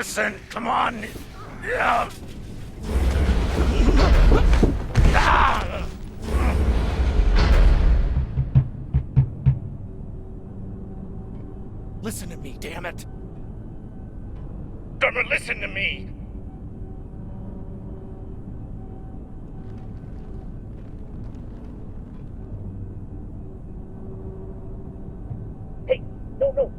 Anderson, come on! Yeah. Ah! Listen to me, damn it! Gonna listen to me! Hey, no!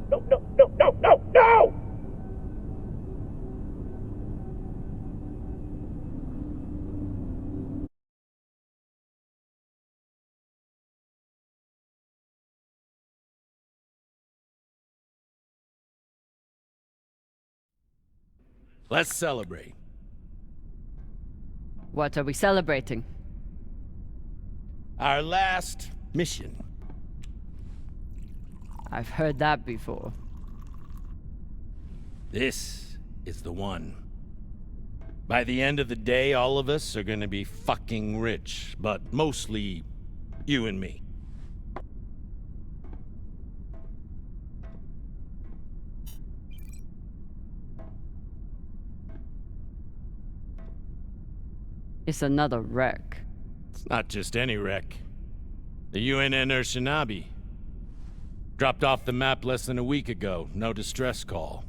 Let's celebrate. What are we celebrating? Our last mission. I've heard that before. This is the one. By the end of the day, all of us are gonna be fucking rich, but mostly you and me. It's another wreck. It's not just any wreck. The UNN Shinabi. Dropped off the map less than a week ago. No distress call.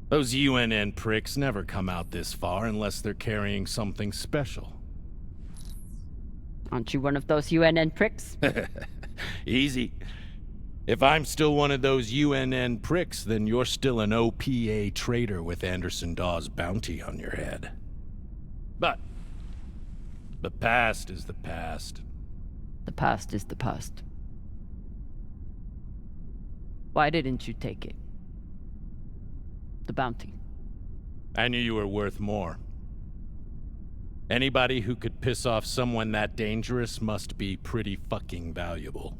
Those UNN pricks never come out this far unless they're carrying something special. Aren't you one of those UNN pricks? Easy. If I'm still one of those UNN pricks, then you're still an OPA traitor with Anderson Dawes' bounty on your head. But the past is the past. The past is the past. Why didn't you take it? The bounty. I knew you were worth more. Anybody who could piss off someone that dangerous must be pretty fucking valuable.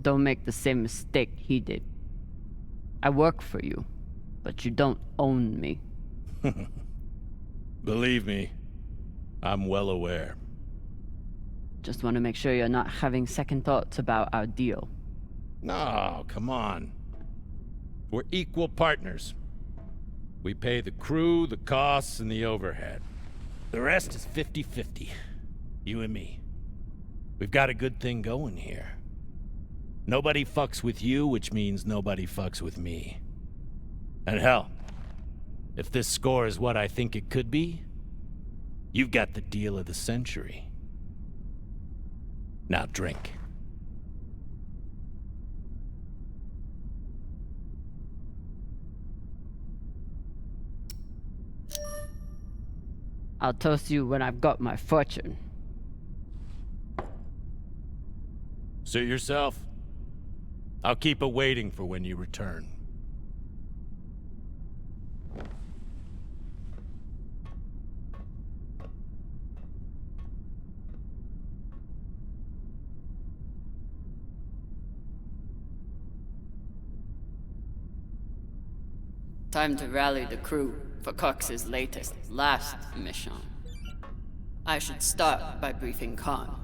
Don't make the same mistake he did. I work for you, but you don't own me. Believe me, I'm well aware. Just want to make sure you're not having second thoughts about our deal. No, come on. We're equal partners. We pay the crew, the costs, and the overhead. The rest is 50-50. You and me. We've got a good thing going here. Nobody fucks with you, which means nobody fucks with me. And hell, if this score is what I think it could be, you've got the deal of the century. Now drink. I'll toast you when I've got my fortune. Suit yourself. I'll keep it waiting for when you return. Time to rally the crew for Cox's last mission. I should start by briefing Khan.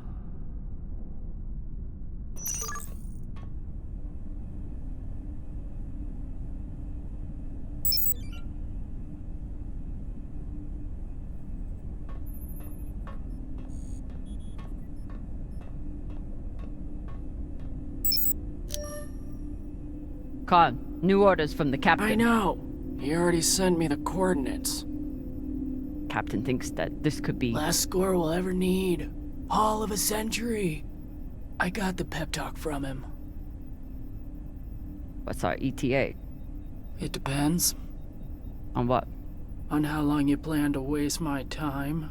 Khan, new orders from the captain. I know. He already sent me the coordinates. Captain thinks that this could be... Last score we'll ever need. Haul of a century. I got the pep talk from him. What's our ETA? It depends. On what? On how long you plan to waste my time.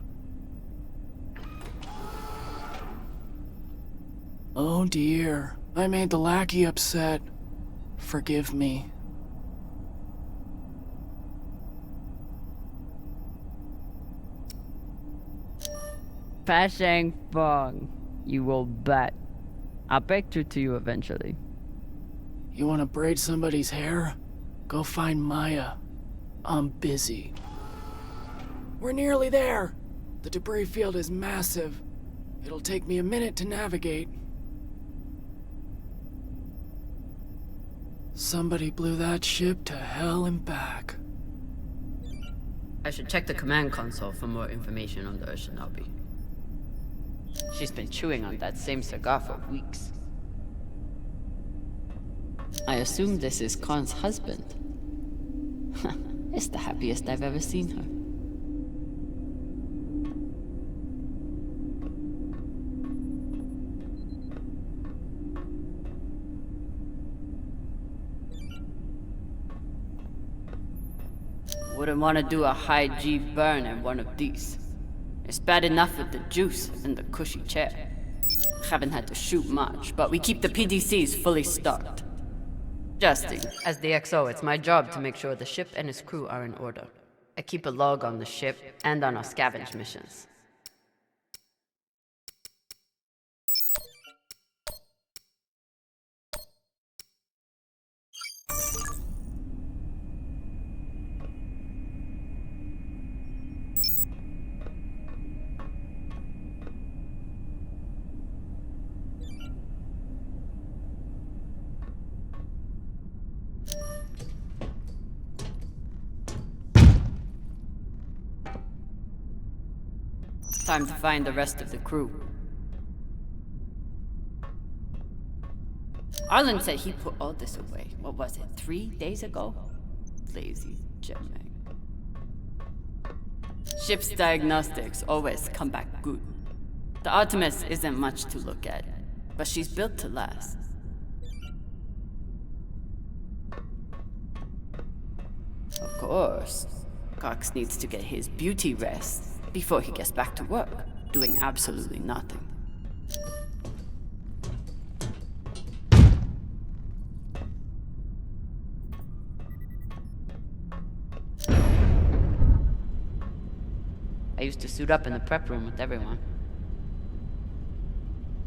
Oh dear. I made the lackey upset. Forgive me. Fashang Fong, you will bet. I'll break through to you eventually. You want to braid somebody's hair? Go find Maya. I'm busy. We're nearly there. The debris field is massive. It'll take me a minute to navigate. Somebody blew that ship to hell and back. I should check the command console for more information on the Shinobi. She's been chewing on that same cigar for weeks. I assume this is Khan's husband. It's the happiest I've ever seen her. Wouldn't want to do a high G burn in one of these. It's bad enough with the juice and the cushy chair. Haven't had to shoot much, but we keep the PDCs fully stocked. Justin, as the XO, it's my job to make sure the ship and its crew are in order. I keep a log on the ship and on our scavenge missions. Time to find the rest of the crew. Arlen said he put all this away. What was it, 3 days ago? Lazy jetmag. Ship's diagnostics always come back good. The Artemis isn't much to look at, but she's built to last. Of course, Cox needs to get his beauty rest before he gets back to work, doing absolutely nothing. I used to suit up in the prep room with everyone.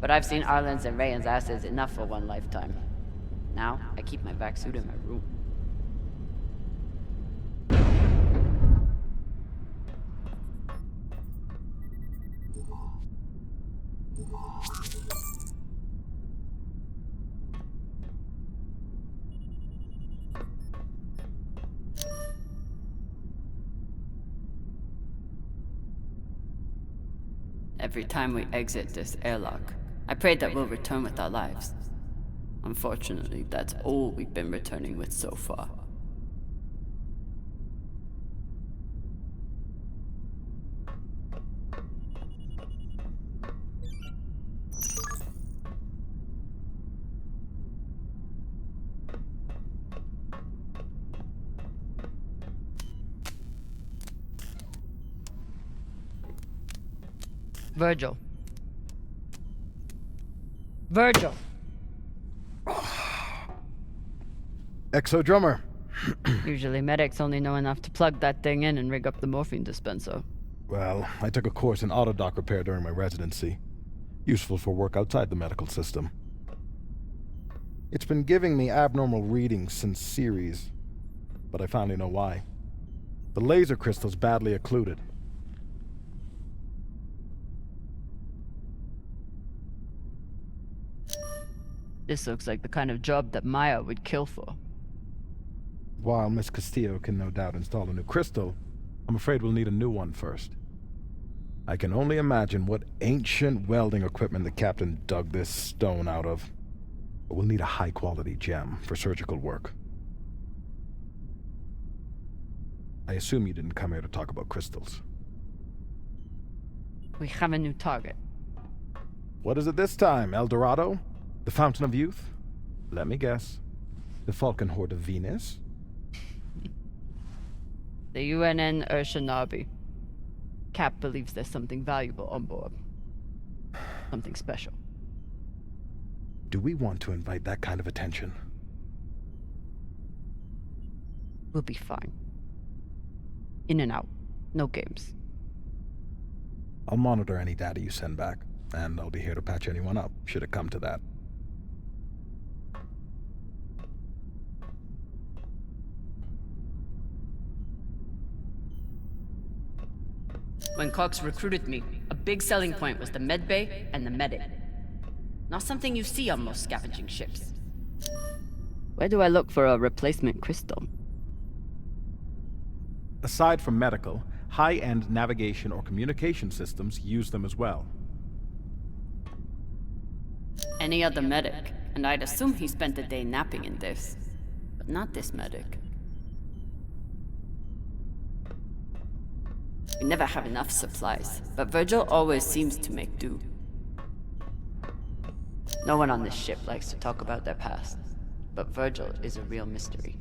But I've seen Arlen's and Rayan's asses enough for one lifetime. Now, I keep my vac suit in my room. Every time we exit this airlock, I pray that we'll return with our lives. Unfortunately, that's all we've been returning with so far. Virgil. Virgil! Exo drummer. Usually medics only know enough to plug that thing in and rig up the morphine dispenser. Well, I took a course in autodock repair during my residency. Useful for work outside the medical system. It's been giving me abnormal readings since Series, but I finally know why. The laser crystal's badly occluded. This looks like the kind of job that Maya would kill for. While Miss Castillo can no doubt install a new crystal, I'm afraid we'll need a new one first. I can only imagine what ancient welding equipment the captain dug this stone out of. But we'll need a high-quality gem for surgical work. I assume you didn't come here to talk about crystals. We have a new target. What is it this time, El Dorado? The Fountain of Youth? Let me guess. The Falcon Horde of Venus? The UNN Shinobi. Cap believes there's something valuable on board. Something special. Do we want to invite that kind of attention? We'll be fine. In and out. No games. I'll monitor any data you send back, and I'll be here to patch anyone up, should it come to that. When Cox recruited me, a big selling point was the medbay and the medic. Not something you see on most scavenging ships. Where do I look for a replacement crystal? Aside from medical, high-end navigation or communication systems use them as well. Any other medic, and I'd assume he spent a day napping in this. But not this medic. We never have enough supplies, but Virgil always seems to make do. No one on this ship likes to talk about their past, but Virgil is a real mystery.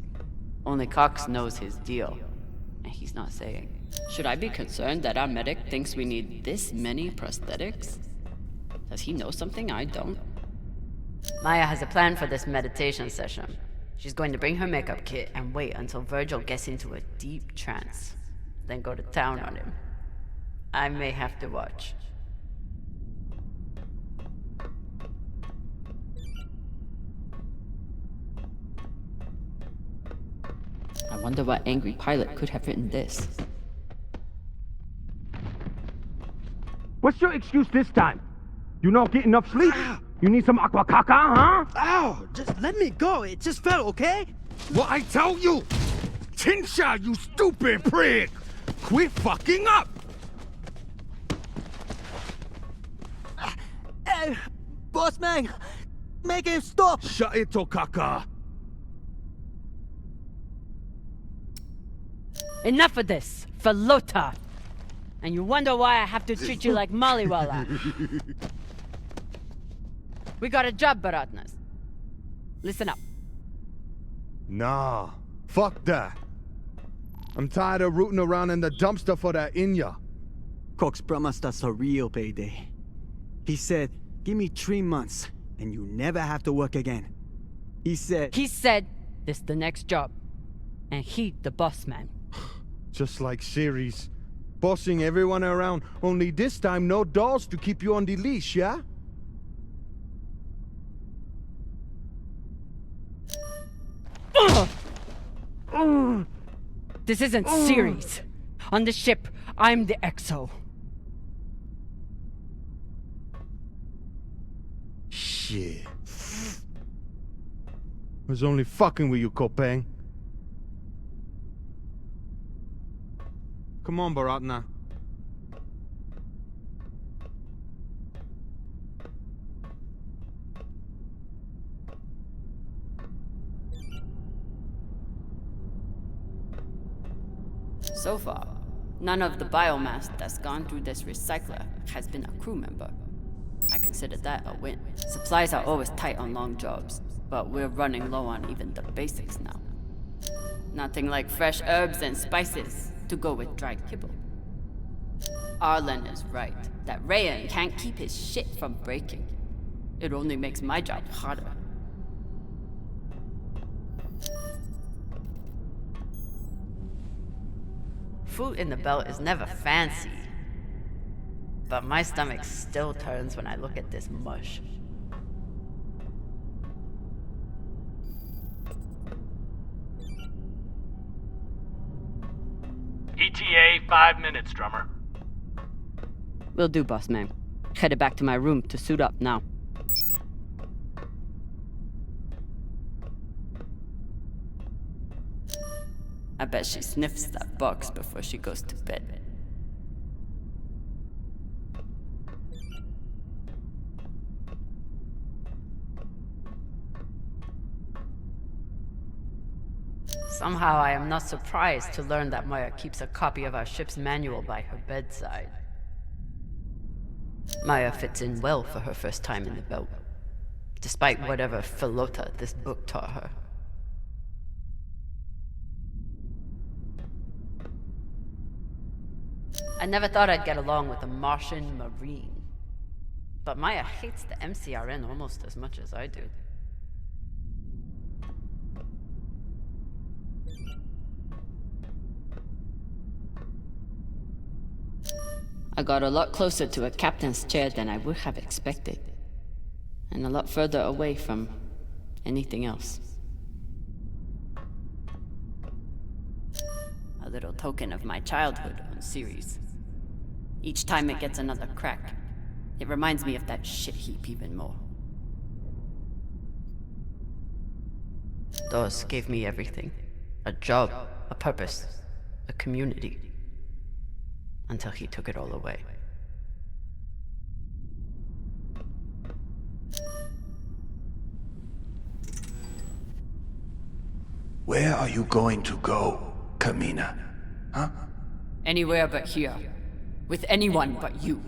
Only Cox knows his deal, and he's not saying. Should I be concerned that our medic thinks we need this many prosthetics? Does he know something I don't? Maya has a plan for this meditation session. She's going to bring her makeup kit and wait until Virgil gets into a deep trance, then go to town on him. I may have to watch. I wonder what angry pilot could have written this. What's your excuse this time? You not get enough sleep? You need some aqua caca, huh? Ow! Just let me go. It just fell, okay? What I tell you? Tinsha, you stupid prig! Quit fucking up! Hey, boss man, make him stop! Shut it, Okaka! Enough of this, Falota! And you wonder why I have to treat you like Maliwala. We got a job, Baratnas. Listen up. Nah, fuck that. I'm tired of rooting around in the dumpster for that Inya. Cox promised us a real payday. He said, give me 3 months, and you never have to work again. He said, this the next job. And he the boss man. Just like Series. Bossing everyone around, only this time no dolls to keep you on the leash, yeah? This isn't Series. On the ship, I'm the XO. Shit. I was only fucking with you, Kopeng. Come on, Baratna. So far, none of the biomass that's gone through this recycler has been a crew member. I consider that a win. Supplies are always tight on long jobs, but we're running low on even the basics now. Nothing like fresh herbs and spices to go with dried kibble. Arlen is right, that Rayan can't keep his shit from breaking. It only makes my job harder. Food in the belt is never fancy, but my stomach still turns when I look at this mush. ETA 5 minutes, drummer. Will do, boss man. Headed back to my room to suit up now. I bet she sniffs that box before she goes to bed. Somehow I am not surprised to learn that Maya keeps a copy of our ship's manual by her bedside. Maya fits in well for her first time in the belt, despite whatever Falota this book taught her. I never thought I'd get along with a Martian Marine, but Maya hates the MCRN almost as much as I do. I got a lot closer to a captain's chair than I would have expected, and a lot further away from anything else. A little token of my childhood on Series. Each time it gets another crack, it reminds me of that shit heap even more. Doors gave me everything. A job, a purpose, a community. Until he took it all away. Where are you going to go, Kamina? Huh? Anywhere but here. With anyone but you.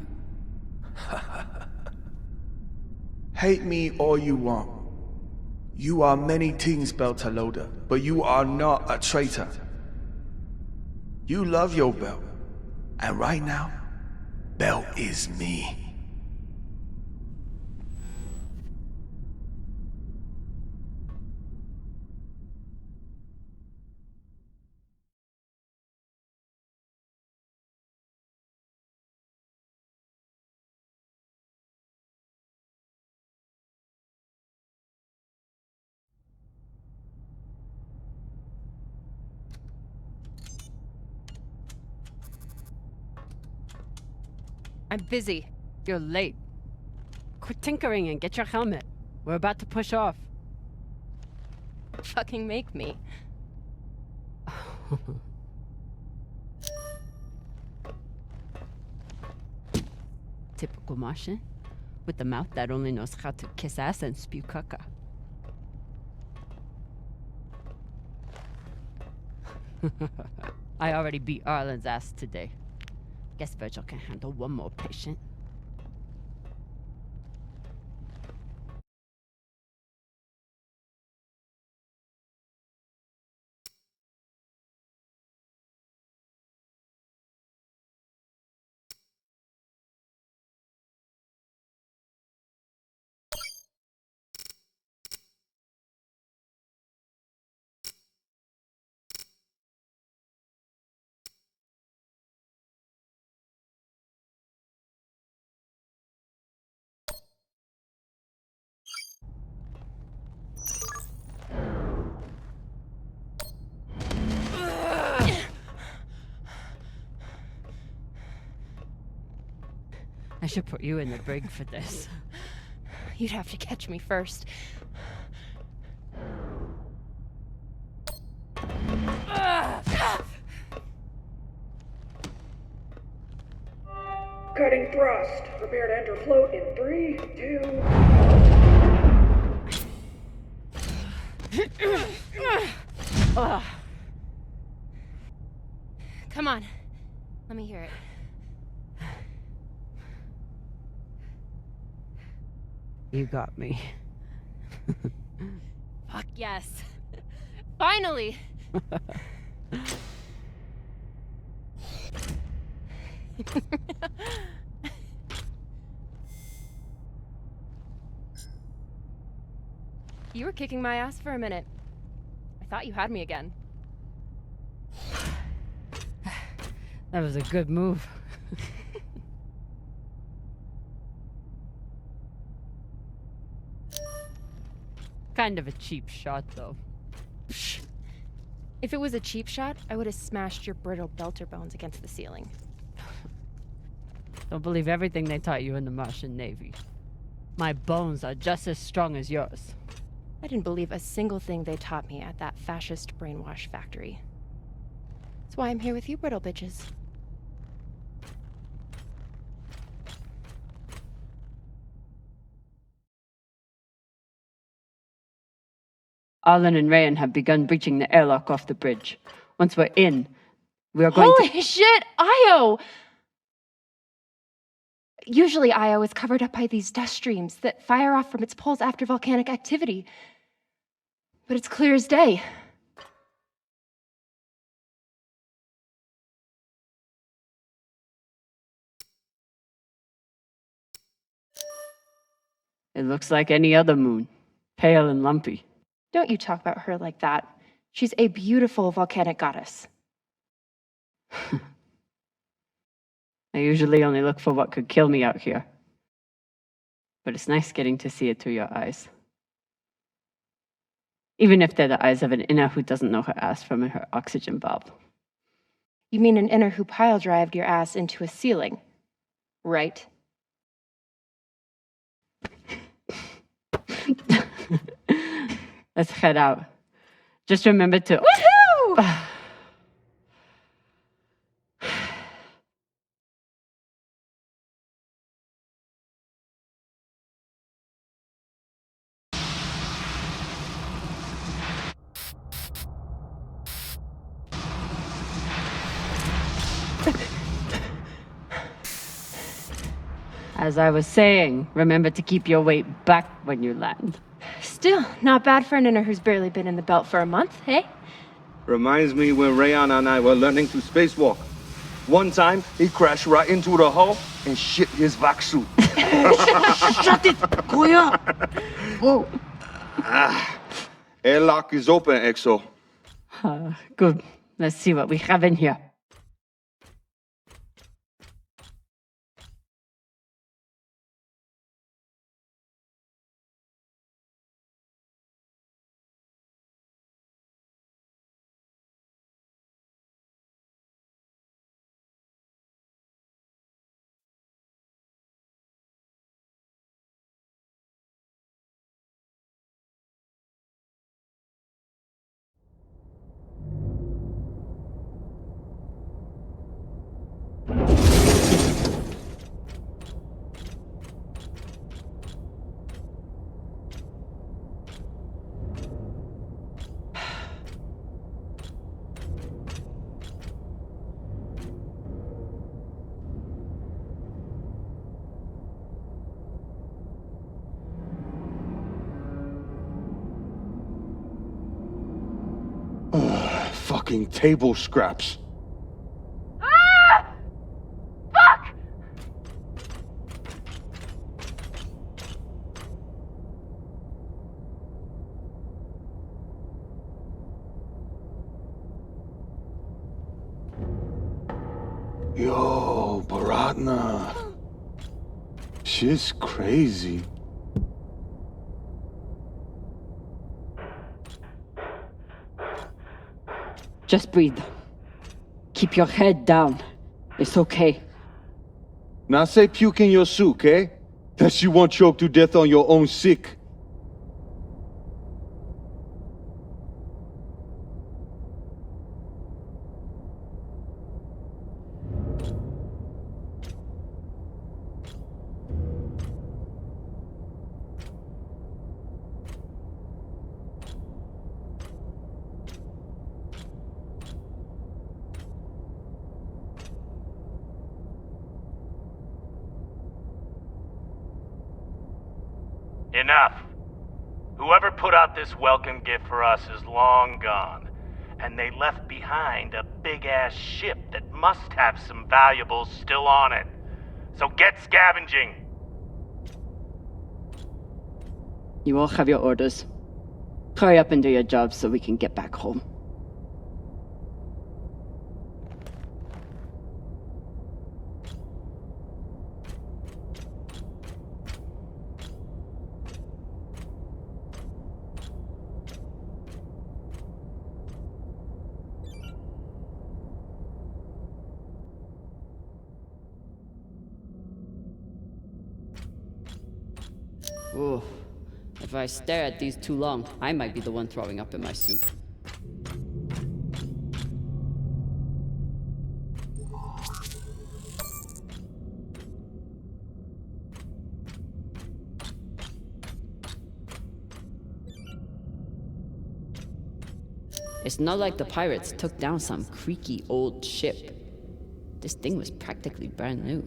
Hate me all you want. You are many things, Beltalowda, but you are not a traitor. You love your Belt. And right now, Belt is me. I'm busy. You're late. Quit tinkering and get your helmet. We're about to push off. Fucking make me. Typical Martian. With the mouth that only knows how to kiss ass and spew caca. I already beat Arlen's ass today. Guess Virgil can handle one more patient. I should put you in the brig for this. You'd have to catch me first. Cutting thrust. Prepare to enter float in 3, 2... Come on. Let me hear it. You got me. Fuck yes. Finally! You were kicking my ass for a minute. I thought you had me again. That was a good move. Kind of a cheap shot, though. If it was a cheap shot, I would have smashed your brittle belter bones against the ceiling. Don't believe everything they taught you in the Martian Navy. My bones are just as strong as yours. I didn't believe a single thing they taught me at that fascist brainwash factory. That's why I'm here with you, brittle bitches. Arlen and Rayan have begun breaching the airlock off the bridge. Once we're in, we are going Holy shit, Io! Usually Io is covered up by these dust streams that fire off from its poles after volcanic activity. But it's clear as day. It looks like any other moon. Pale and lumpy. Don't you talk about her like that. She's a beautiful volcanic goddess. I usually only look for what could kill me out here. But it's nice getting to see it through your eyes. Even if they're the eyes of an inner who doesn't know her ass from her oxygen valve. You mean an inner who pile-drived your ass into a ceiling? Right. Let's head out. Just remember to... Woohoo! As I was saying, remember to keep your weight back when you land. Still, not bad for an inner who's barely been in the belt for a month, hey? Reminds me when Rayan and I were learning to spacewalk. One time, he crashed right into the hull and shit his vac suit. Shut it! Koya! Whoa. Airlock is open, Exo. Good. Let's see what we have in here. Fucking table scraps. Ah! Fuck! Yo, Baratna. Shit's crazy. Just breathe. Keep your head down. It's okay. Now say puke in your soup, eh? That you won't choke to death on your own sick. Enough. Whoever put out this welcome gift for us is long gone. And they left behind a big-ass ship that must have some valuables still on it. So get scavenging. You all have your orders. Hurry up and do your job so we can get back home. Ooh. If I stare at these too long, I might be the one throwing up in my soup. It's not like the pirates took down some creaky old ship. This thing was practically brand new.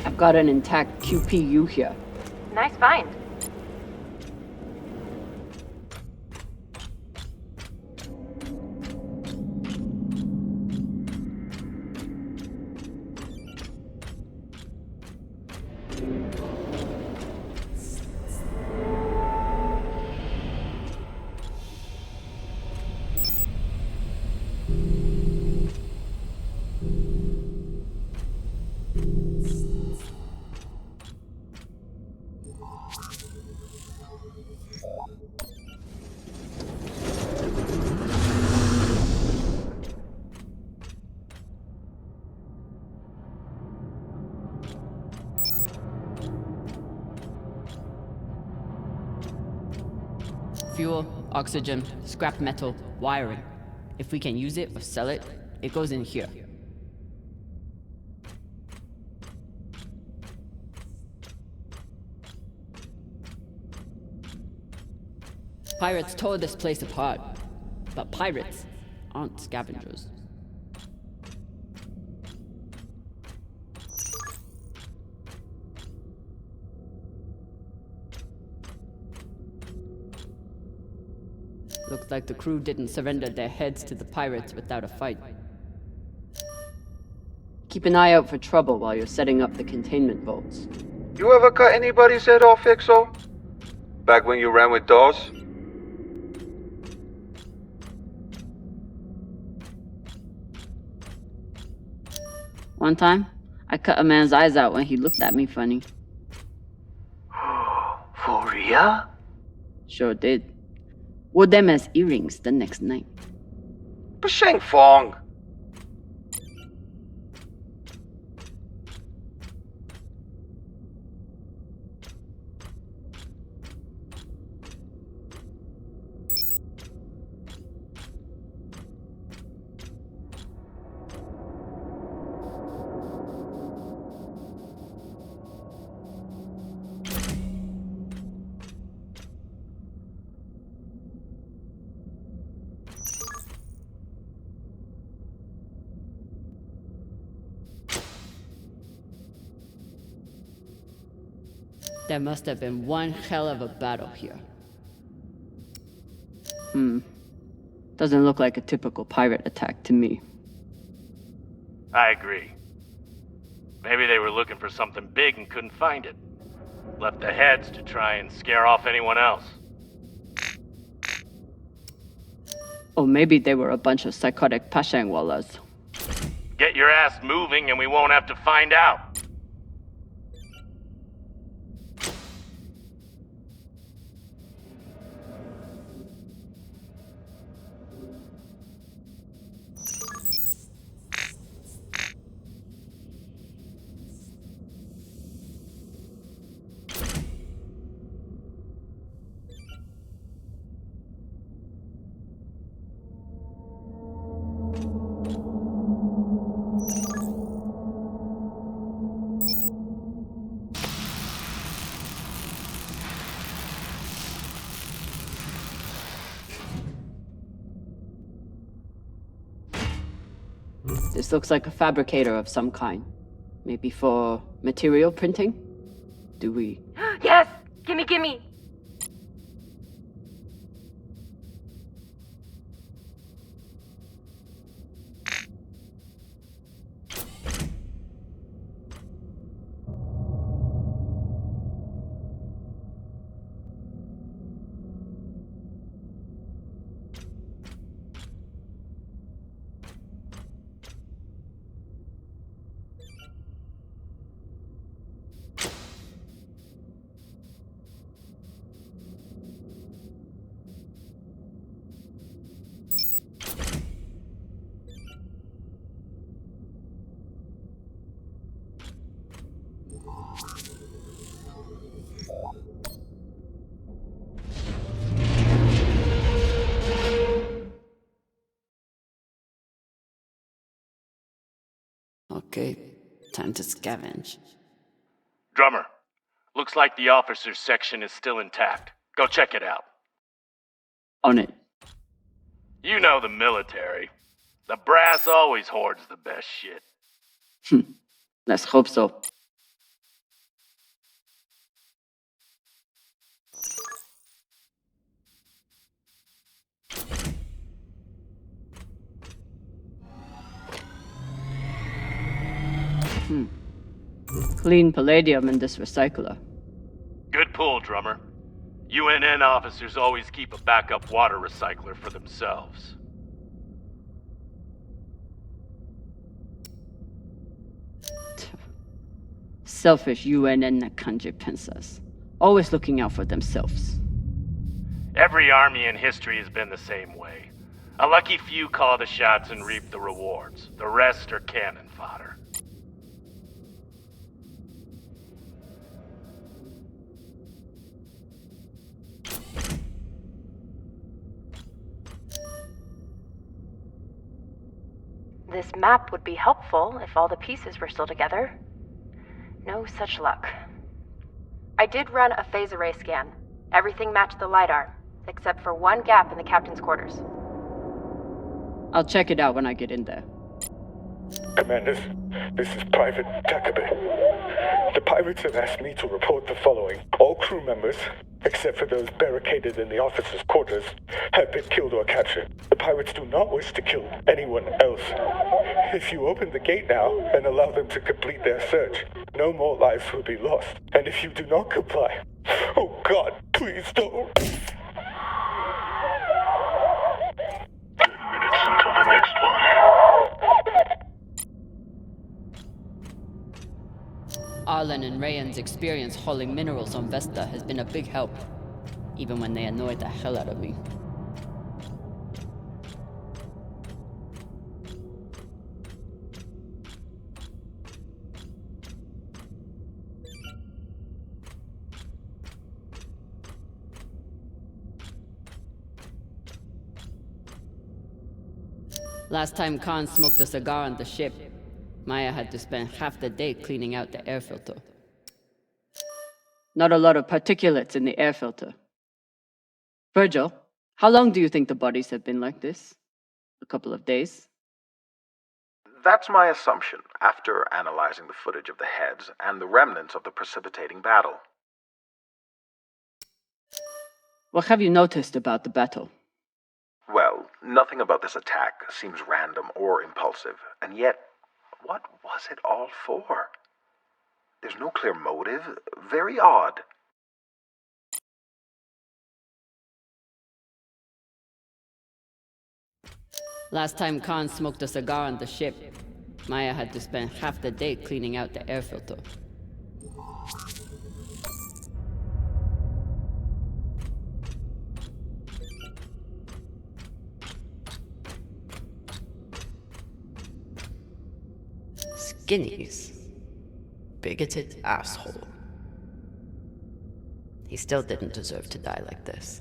I've got an intact QPU here. Nice find. Fuel, oxygen, scrap metal, wiring. If we can use it or sell it, it goes in here. Pirates tore this place apart, but pirates aren't scavengers. Looks like the crew didn't surrender their heads to the pirates without a fight. Keep an eye out for trouble while you're setting up the containment vaults. You ever cut anybody's head off, Fixo? Back when you ran with Dawes? One time, I cut a man's eyes out when he looked at me funny. For real? Sure did. Wore them as earrings the next night. Basheng Fong. There must have been one hell of a battle here. Doesn't look like a typical pirate attack to me. I agree. Maybe they were looking for something big and couldn't find it. Left the heads to try and scare off anyone else. Or maybe they were a bunch of psychotic Pashangwalas. Get your ass moving and we won't have to find out. This looks like a fabricator of some kind. Maybe for material printing? Do we... Yes! Gimme, gimme! Okay, time to scavenge. Drummer, looks like the officers section is still intact. Go check it out. On it. You know the military. The brass always hoards the best shit. Let's hope so. Clean palladium in this recycler. Good pull, Drummer. UNN officers always keep a backup water recycler for themselves. Selfish UNN kanji princess. Always looking out for themselves. Every army in history has been the same way. A lucky few call the shots and reap the rewards. The rest are cannon fodder. This map would be helpful if all the pieces were still together. No such luck. I did run a phase array scan. Everything matched the LiDAR, except for one gap in the captain's quarters. I'll check it out when I get in there. Commanders, this is Private Takabe. The pirates have asked me to report the following. All crew members, except for those barricaded in the officers' quarters, have been killed or captured. The pirates do not wish to kill anyone else. If you open the gate now and allow them to complete their search, no more lives will be lost. And if you do not comply, oh God, please don't. Until the next one. Arlen and Rayan's experience hauling minerals on Vesta has been a big help, even when they annoyed the hell out of me. Last time Khan smoked a cigar on the ship, Maya had to spend half the day cleaning out the air filter. Not a lot of particulates in the air filter. Virgil, how long do you think the bodies have been like this? A couple of days? That's my assumption, after analyzing the footage of the heads and the remnants of the precipitating battle. What have you noticed about the battle? Well, nothing about this attack seems random or impulsive, and yet, what was it all for? There's no clear motive. Very odd. Last time Khan smoked a cigar on the ship, Maya had to spend half the day cleaning out the air filter. Skinnies. Bigoted asshole. He still didn't deserve to die like this.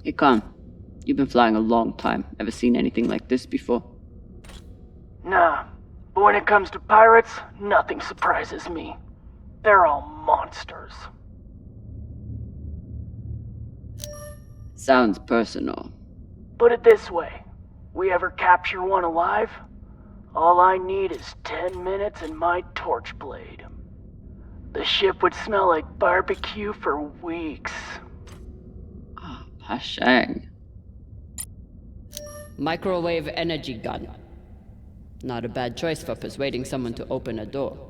Hey, Khan. You've been flying a long time. Ever seen anything like this before? Nah, but when it comes to pirates, nothing surprises me. They're all monsters. Sounds personal. Put it this way. We ever capture one alive? All I need is 10 minutes and my torch blade. The ship would smell like barbecue for weeks. Ah, Pashang. Microwave energy gun. Not a bad choice for persuading someone to open a door.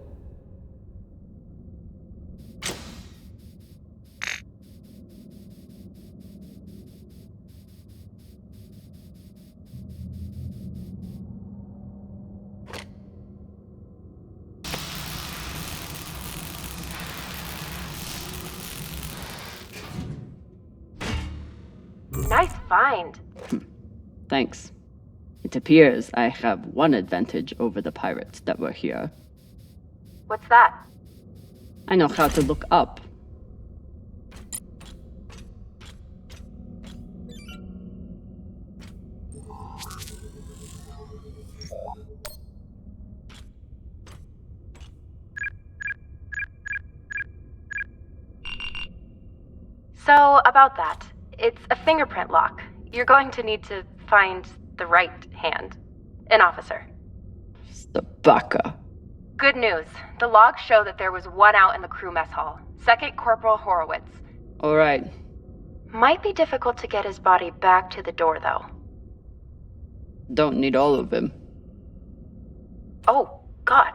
Nice find. Thanks. It appears I have one advantage over the pirates that were here. What's that? I know how to look up. So, about that. It's a fingerprint lock. You're going to need to find the right hand. An officer. The baka. Good news. The logs show that there was one out in the crew mess hall. Second Corporal Horowitz. All right. Might be difficult to get his body back to the door, though. Don't need all of him. Oh, God.